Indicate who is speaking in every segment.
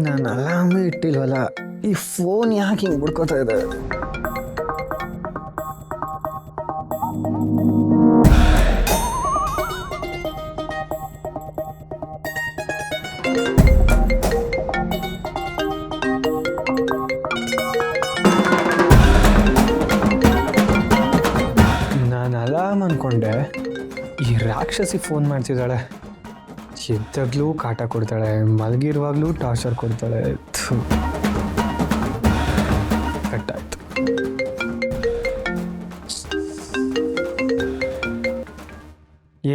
Speaker 1: ನಾನು ಅಲಾರ್ಮೇ ಇಟ್ಟಿಲ್ವಲ್ಲ, ಈ ಫೋನ್ ಯಾಕೆ ಹಿಂಗೆ ಬಿಡ್ಕೋತಾ ಇದೆ? ನಾನು ಅಲಾರ್ಮ್ ಅಂದ್ಕೊಂಡೆ, ಈ ರಾಕ್ಷಸಿ ಫೋನ್ ಮಾಡ್ತಿದ್ದಾಳೆ. ಎದ್ದಾಗಲೂ ಕಾಟ ಕೊಡ್ತಾಳೆ, ಮಲಗಿರುವಾಗಲೂ ಟಾರ್ಚರ್ ಕೊಡ್ತಾಳೆ. ಕಟ್ಟಾಯ್ತು.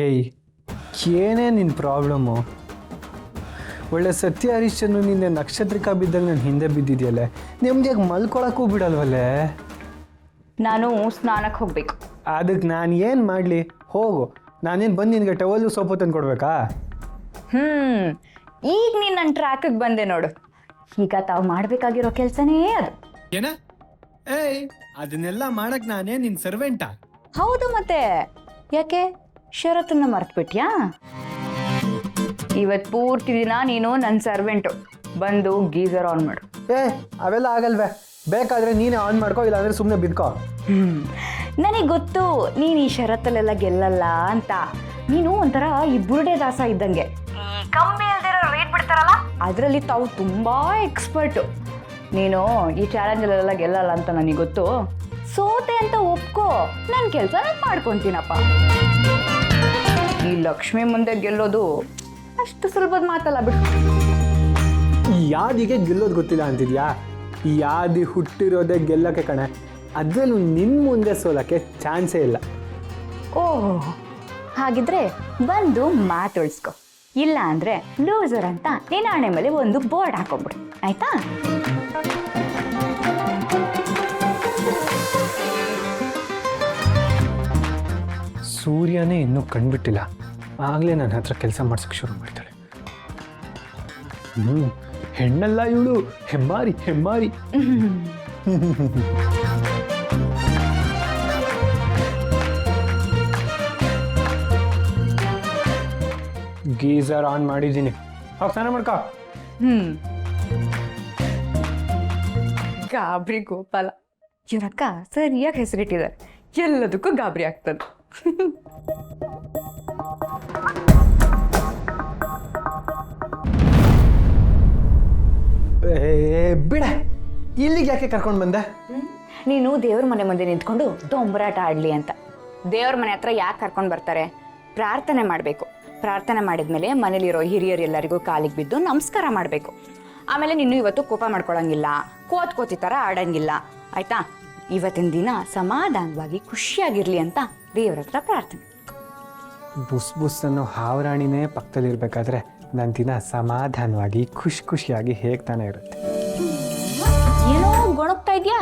Speaker 1: ಏಯ್, ಏನೇ ನಿನ್ನ ಪ್ರಾಬ್ಲಮ್ಮು? ಒಳ್ಳೆ ಸತ್ಯ ಹರಿಶ್ಚಂದ್ರ ನಿನ್ನೆ ನಕ್ಷತ್ರಿಕ ಬಿದ್ದಾಗ ನಾನು ಹಿಂದೆ ಬಿದ್ದಿದೆಯಲ್ಲೇ, ನೆಮ್ಮದಿಯಾಗಿ ಮಲ್ಕೊಳಕ್ಕೂ ಬಿಡಲ್ವಲ್ಲೇ?
Speaker 2: ನಾನು ಸ್ನಾನಕ್ಕೆ ಹೋಗ್ಬೇಕು.
Speaker 1: ಅದಕ್ಕೆ ನಾನು ಏನು ಮಾಡಲಿ? ಹೋಗು. ನಾನೇನು ಬಂದು ನಿನಗೆ ಟವಲ್ಲು ಸೋಪು ತಂದು ಕೊಡ್ಬೇಕಾ?
Speaker 2: ಈಗ ನೀನು ನನ್ನ ಟ್ರ್ಯಾಕಿಗೆ ಬಂದೆ ನೋಡು. ಈಗ ತಾವು ಮಾಡಬೇಕಾಗಿರೋ ಕೆಲಸನೇ ಅದು.
Speaker 1: ಏನ? ಏಯ್, ಅದನ್ನೆಲ್ಲ ಮಾಡಕ್ ನಾನೇ ನಿನ್ನ ಸರ್ವೆಂಟಾ?
Speaker 2: ಹೌದು ಮತ್ತೆ. ಯಾಕೆ ಷರತ್ತನ್ನ ಮರ್ತ್ಬಿಟ್ಯಾ? ಇವತ್ತು ಪೂರ್ತಿ ದಿನ ನೀನು ನನ್ನ ಸರ್ವೆಂಟು. ಬಂದು ಗೀಸರ್ ಆನ್ ಮಾಡು.
Speaker 1: ಅವೆಲ್ಲ ಆಗಲ್ವೇ? ಬೇಕಾದ್ರೆ ನೀನೇ ಆನ್ ಮಾಡ್ಕೋ, ಇಲ್ಲಾಂದ್ರೆ ಸುಮ್ಮನೆ ಬಿದ್ಕೋ.
Speaker 2: ನನಗೆ ಗೊತ್ತು ನೀನು ಈ ಷರತ್ತಲ್ಲೆಲ್ಲ ಗೆಲ್ಲಲ್ಲ ಅಂತ. ನೀನು ಒಂಥರ ಈ ಬುರುಡೆ ದಾಸ ಇದ್ದಂಗೆ. ಕಮ್ಮಿ ಇಲ್ದಿರೋ ರೇಟ್ ಬಿಡ್ತಾರಲ್ಲ, ಅದರಲ್ಲಿ ತಾವು ತುಂಬಾ ಎಕ್ಸ್ಪರ್ಟು. ನೀನು ಈ ಚಾಲೆಂಜಲ್ಲೆಲ್ಲ ಗೆಲ್ಲಲ್ಲ ಅಂತ ನನಗೆ ಗೊತ್ತು. ಸೋತೆ ಅಂತ ಒಪ್ಕೋ, ನನ್ನ ಕೆಲಸ ನಾನು ಮಾಡ್ಕೊತೀನಪ್ಪ. ಈ ಲಕ್ಷ್ಮಿ ಮುಂದೆ ಗೆಲ್ಲೋದು ಅಷ್ಟು ಸುಲಭದ ಮಾತಲ್ಲ ಬಿಡು.
Speaker 1: ಈ ಯಾದಿಗೆ ಗೆಲ್ಲೋದು ಗೊತ್ತಿಲ್ಲ ಅಂತಿದ್ಯಾ? ಈ ಯಾದಿ ಹುಟ್ಟಿರೋದೇ ಗೆಲ್ಲಕ್ಕೆ ಕಣೆ. ಅದರಲ್ಲೂ ನಿನ್ನ ಮುಂದೆ ಸೋಲಕ್ಕೆ ಚಾನ್ಸೇ ಇಲ್ಲ.
Speaker 2: ಓಹೋ, ಹಾಗಿದ್ರೆ ಬಂದು ಮಾತುಳಿಸ್ಕೊ. ಇಲ್ಲ ಅಂದ್ರೆ ಲೂಸರ್ ಅಂತ ನಿನ್ನ ಹಣೆ ಮೇಲೆ ಒಂದು ಬೋರ್ಡ್ ಹಾಕೊಂಬಿಡು, ಆಯ್ತಾ?
Speaker 1: ಸೂರ್ಯನೇ ಇನ್ನೂ ಕಂಡುಬಿಟ್ಟಿಲ್ಲ, ಆಗಲೇ ನನ್ನ ಹತ್ರ ಕೆಲಸ ಮಾಡ್ಸಕ್ಕೆ ಶುರು ಮಾಡ್ತಾಳೆ. ಹೆಣ್ಣಲ್ಲ ಇವಳು, ಹೆಮ್ಮಾರಿ ಹೆಮ್ಮಾರಿ. ಗೀಸರ್ ಆನ್ ಮಾಡಿದ್ದೀನಿ, ಹೋಗಿ ಸ್ನಾನ ಮಾಡ್ಕೋ.
Speaker 2: ಗಾಬರಿ ಗೋಪಾಲ. ಇವರಕ್ಕ ಸರಿಯಾಗಿ ಹೆಸರಿಟ್ಟಿದ್ದಾರೆ, ಎಲ್ಲದಕ್ಕೂ ಗಾಬರಿ ಆಗ್ತದೆ.
Speaker 1: ಬಿಡ, ಇಲ್ಲಿಗೆ ಯಾಕೆ ಕರ್ಕೊಂಡು ಬಂದೆ?
Speaker 2: ನೀನು ದೇವ್ರ ಮನೆ ಮುಂದೆ ನಿಂತ್ಕೊಂಡು ದೊಂಬರಾಟ ಆಡ್ಲಿ ಅಂತ. ದೇವ್ರ ಮನೆ ಹತ್ರ ಯಾಕೆ ಕರ್ಕೊಂಡು ಬರ್ತಾರೆ? ಪ್ರಾರ್ಥನೆ ಮಾಡಬೇಕು. ಪ್ರಾರ್ಥನೆ ಮಾಡಿದ್ಮೇಲೆ ಮನೇಲಿರೋ ಹಿರಿಯರೆಲ್ಲರಿಗೂ ಕಾಲಿಗೆ ಬಿದ್ದು ನಮಸ್ಕಾರ ಮಾಡಬೇಕು. ಆಮೇಲೆ ನೀನು ಇವತ್ತು ಕೋಪ ಮಾಡ್ಕೊಳಂಗಿಲ್ಲ, ಕೋತಿ ಥರ ಆಡಂಗಿಲ್ಲ, ಆಯ್ತಾ? ಇವತ್ತಿನ ದಿನ ಸಮಾಧಾನವಾಗಿ ಖುಷಿಯಾಗಿರ್ಲಿ ಅಂತ ದೇವ್ರ ಹತ್ರ ಪ್ರಾರ್ಥನೆ.
Speaker 1: ಬುಸ್ ಬುಸ್ ಅನ್ನೋ ಹಾವರಾಣಿನೇ ಪಕ್ಕದಲ್ಲಿರ್ಬೇಕಾದ್ರೆ ನನ್ನ ದಿನ ಸಮಾಧಾನವಾಗಿ ಖುಷಿಯಾಗಿ ಹೇಗೆ ತಾನೇ ಇರುತ್ತೆ.
Speaker 2: ಏನೋ ಗೊಣಗ್ತಾ ಇದೆಯಾ?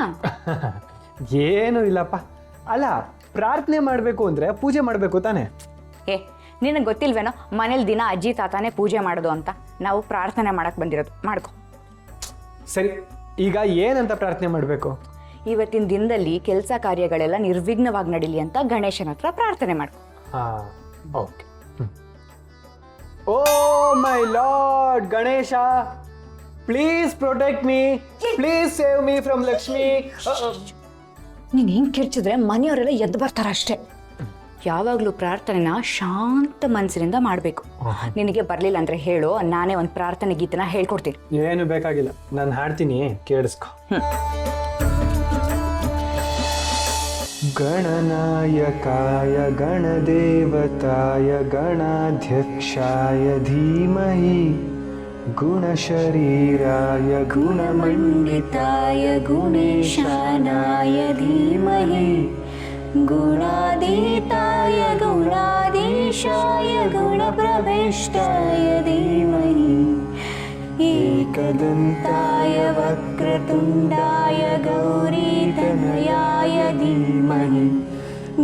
Speaker 1: ಏನೂ ಇಲ್ಲಪ್ಪ. ಅಲ್ಲ, ಪ್ರಾರ್ಥನೆ ಮಾಡಬೇಕು ಅಂದರೆ ಪೂಜೆ ಮಾಡಬೇಕು ತಾನೆ?
Speaker 2: ನಿನಗೆ ಗೊತ್ತಿಲ್ವೇನೋ, ಮನೇಲಿ ದಿನ ಅಜ್ಜಿ ತಾತಾನೇ ಪೂಜೆ ಮಾಡೋದು ಅಂತ. ನಾವು ಪ್ರಾರ್ಥನೆ ಮಾಡಕ್ಕೆ ಬಂದಿರೋದು, ಮಾಡ್ಕೊ.
Speaker 1: ಸರಿ, ಈಗ ಏನಂತ ಪ್ರಾರ್ಥನೆ ಮಾಡಬೇಕು?
Speaker 2: ಇವತ್ತಿನ ದಿನದಲ್ಲಿ ಕೆಲಸ ಕಾರ್ಯಗಳೆಲ್ಲ ನಿರ್ವಿಘ್ನವಾಗಿ ನಡೀಲಿ ಅಂತ ಗಣೇಶನ ಹತ್ರ ಪ್ರಾರ್ಥನೆ ಮಾಡ್ಕೊ.
Speaker 1: ಹಾಂ, okay. Oh my lord Ganesha, please protect me, please save me from Lakshmi.
Speaker 2: ನೀನು ಹಿಂಗೆ ಕಿರ್ಚಿದ್ರೆ ಮನೆಯವರೆಲ್ಲ ಎದ್ದು ಬರ್ತಾರ ಅಷ್ಟೇ. ಯಾವಾಗಲೂ ಪ್ರಾರ್ಥನೆನ ಶಾಂತ ಮನಸ್ಸಿನಿಂದ ಮಾಡಬೇಕು. ನಿನಗೆ ಬರಲಿಲ್ಲ ಅಂದರೆ ಹೇಳು, ನಾನೇ ಒಂದು ಪ್ರಾರ್ಥನೆ ಗೀತನ ಹೇಳ್ಕೊಡ್ತೀನಿ.
Speaker 1: ಏನು ಬೇಕಾಗಿಲ್ಲ, ನಾನು ಹಾಡ್ತೀನಿ, ಕೇಳಿಸ್ಕೊ. ಗಣನಾಯಕಾಯ ಗಣದೇವತಾಯ ಗಣಾಧ್ಯಕ್ಷಾಯ ಧೀಮಹಿ ಗುಣಶರೀರಾಯ ಗುಣಮಂಡಿತಾಯ ಗುಣೇಶಾನಾಯ ಧೀಮಹಿ ಗುಣಾತೀತಾಯ ಗುಣಾಧೀಶಾಯ ಗುಣಪ್ರವಿಷ್ಟಾಯ ಧೀಮಹಿ एकदन्ताय वक्रतुण्डाय गौरीतनयाय धीमहि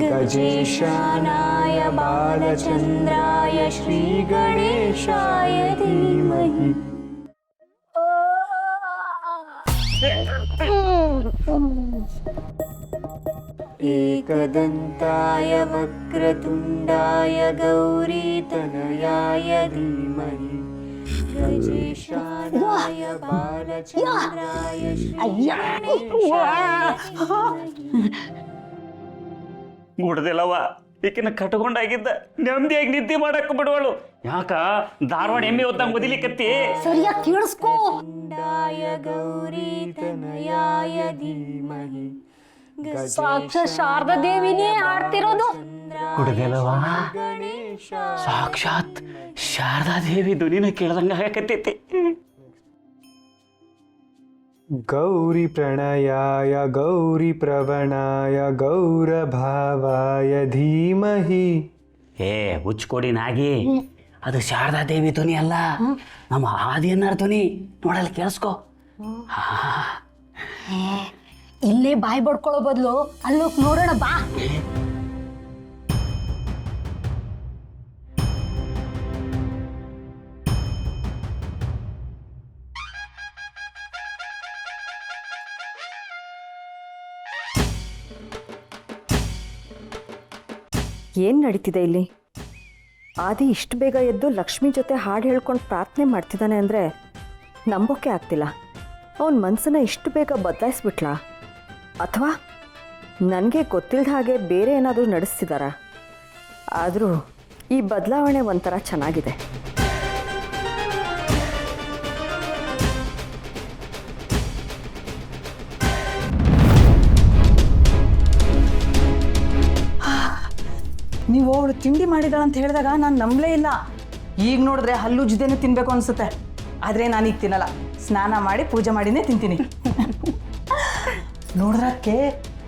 Speaker 1: गजेशानाय बालचन्द्राय श्रीगणेशाय धीमहि.
Speaker 3: एकदन्ताय वक्रतुण्डाय गौरीतनयाय धीमहि गजेशानाय बालचन्द्राय
Speaker 4: ಗುಡ್ದಿಲ್ಲವ ಈಕಿನ ಕಟ್ಕೊಂಡಾಗಿದ್ದ ನೆಮ್ಮದಿಯಾಗಿ ನಿದ್ದೆ ಮಾಡಕ್ ಬಿಡುವಳು ಯಾಕ ಧಾರವಾಡ ಎಮ್ಮೆ ಓದ್ದಂಗ ಓದಿಲಿಕತ್ತಿ
Speaker 2: ಸರಿಯಾಗಿ ಕೇಳಿಸ್ಕೋ.
Speaker 3: गौरीतनयाय धीमहि
Speaker 2: ಸಾಕ್ಷಾತ್ ಶಾರದಾ ದೇವಿನೇ ಆಡ್ತಿರೋದು.
Speaker 4: ಗುಡ್ದಿಲ್ಲವ ಸಾಕ್ಷಾತ್ ಶಾರದಾ ದೇವಿ ಧ್ವನಿನ ಕೇಳ್ದಂಗ ಆಗಕತ್ತೈತಿ.
Speaker 1: ಗೌರಿ ಪ್ರಣಯಾಯ ಗೌರಿ ಪ್ರವಣಾಯ ಗೌರಭಾವಾಯ ಧೀಮಹಿ.
Speaker 4: ಏ ಹುಚ್ಕೊಡಿ ನಾಗಿ, ಅದು ಶಾರದಾ ದೇವಿ ಧ್ವನಿ ಅಲ್ಲ, ನಮ್ಮ ಆದಿಯನ್ನಾರ ಧ್ವನಿ. ನೋಡಲ್ಲ ಕೇಳಿಸ್ಕೋ.
Speaker 2: ಇಲ್ಲೇ ಬಾಯಿ ಬಡ್ಕೊಳ್ಳೋ ಬದಲು ಅಲ್ಲೋಗಿ ನೋಡೋಣ ಬಾ.
Speaker 5: ಏನು ನಡೀತಿದೆ ಇಲ್ಲಿ? ಆದಿ ಇಷ್ಟು ಬೇಗ ಎದ್ದು ಲಕ್ಷ್ಮಿ ಜೊತೆ ಹಾಡು ಹೇಳ್ಕೊಂಡು ಪ್ರಾರ್ಥನೆ ಮಾಡ್ತಿದ್ದಾನೆ ಅಂದರೆ ನಂಬೋಕೆ ಆಗ್ತಿಲ್ಲ. ಅವನ ಮನಸ್ಸನ್ನು ಇಷ್ಟು ಬೇಗ ಬದಲಾಯಿಸ್ಬಿಟ್ಲಾ? ಅಥವಾ ನನಗೆ ಗೊತ್ತಿಲ್ಲದ ಹಾಗೆ ಬೇರೆ ಏನಾದರೂ ನಡೆಸ್ತಿದ್ದಾರಾ? ಆದರೂ ಈ ಬದಲಾವಣೆ ಒಂಥರ ಚೆನ್ನಾಗಿದೆ.
Speaker 6: ನೀವು ಅವಳು ತಿಂಡಿ ಮಾಡಿದಾಳಂತ ಹೇಳಿದಾಗ ನಾನು ನಂಬಲೇ ಇಲ್ಲ. ಈಗ ನೋಡಿದ್ರೆ ಹಲ್ಲು ಜುದೇನೆ ತಿನ್ಬೇಕು ಅನ್ಸುತ್ತೆ. ಆದರೆ ನಾನೀಗ ತಿನ್ನಲ್ಲ, ಸ್ನಾನ ಮಾಡಿ ಪೂಜೆ ಮಾಡಿನೇ ತಿಂತೀನಿ. ನೋಡ್ರಕ್ಕೆ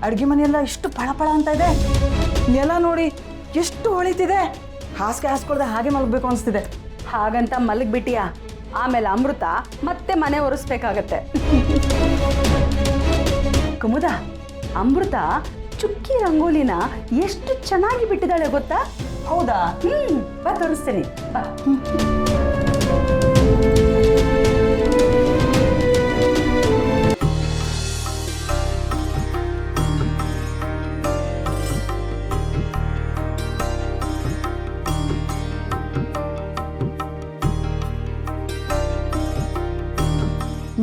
Speaker 6: ಅಡುಗೆ ಮನೆಯೆಲ್ಲ ಎಷ್ಟು ಪಳಪಳ ಅಂತ ಇದೆ. ನೆಲ ನೋಡಿ ಎಷ್ಟು ಹೊಳಿತಿದೆ. ಹಾಸಿಗೆ ಹಾಸ್ಕೊಳ್ದೆ ಹಾಗೆ ಮಲಗಬೇಕು ಅನಿಸ್ತಿದೆ.
Speaker 2: ಹಾಗಂತ ಮಲಗ್ಬಿಟ್ಟಿಯಾ? ಆಮೇಲೆ ಅಮೃತ ಮತ್ತೆ ಮನೆ ಒರೆಸ್ಬೇಕಾಗತ್ತೆ. ಕುಮುದ, ಅಮೃತ ಚುಕ್ಕಿ ರಂಗೋಲಿನ ಎಷ್ಟು ಚೆನ್ನಾಗಿ ಬಿಟ್ಟಿದ್ದಾಳೆ ಗೊತ್ತಾ?
Speaker 6: ಹೌದಾ?
Speaker 2: ಬಾ ತೋರಿಸ್ತೇನೆ ಬಾ.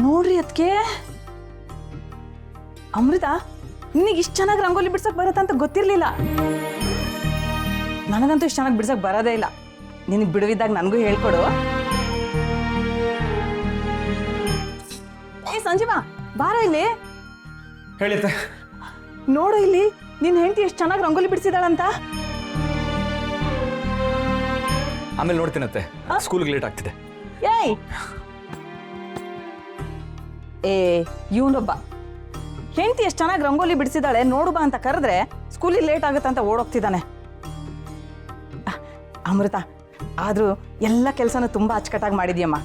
Speaker 6: ನೋಡ್ರಿ ಅದಕ್ಕೆ ಅಮೃತ, ನಿನಗೆ ಇಷ್ಟು ಚೆನ್ನಾಗಿ ರಂಗೋಲಿ ಬಿಡ್ಸಕ್ ಬರುತ್ತೆ ಅಂತ ಗೊತ್ತಿರಲಿಲ್ಲ. ನನಗಂತೂ ಇಷ್ಟು ಚೆನ್ನಾಗಿ ಬಿಡ್ಸಕ್ ಬರೋದೇ ಇಲ್ಲ. ನಿನಗೆ ಬಿಡುವಿದ್ದಾಗ ನನಗೂ ಹೇಳ್ಕೊಡು. ಏ ಸಂಜೀವ, ಬಾರ ಇಲ್ಲಿ.
Speaker 1: ಹೇಳಿತೆ
Speaker 6: ನೋಡು ಇಲ್ಲಿ, ನಿನ್ನ ಹೆಂಡತಿ ಎಷ್ಟು ಚೆನ್ನಾಗಿ ರಂಗೋಲಿ ಬಿಡಿಸಿದಾಳಂತ.
Speaker 7: ಆಮೇಲೆ ನೋಡ್ತೀನತ್ತೆ, ಸ್ಕೂಲ್ಗೆ ಲೇಟ್ ಆಗ್ತಿದೆ.
Speaker 6: ಏಯ್ ಏ ಇವನೊಬ್ಬ ಹೆಂಡತಿ ಎಷ್ಟು ಚೆನ್ನಾಗಿ ರಂಗೋಲಿ ಬಿಡಿಸಿದಾಳೆ ನೋಡು ಬಾ ಅಂತ ಕರೆದ್ರೆ ಸ್ಕೂಲಿಗೆ ಲೇಟ್ ಆಗುತ್ತೆ ಅಂತ ಓಡೋಗ್ತಿದ್ದಾನೆ. ಅಮೃತ, ಆದರೂ ಎಲ್ಲ ಕೆಲಸನೂ ತುಂಬ ಅಚ್ಚುಕಟ್ಟಾಗಿ ಮಾಡಿದ್ಯಮ್ಮ.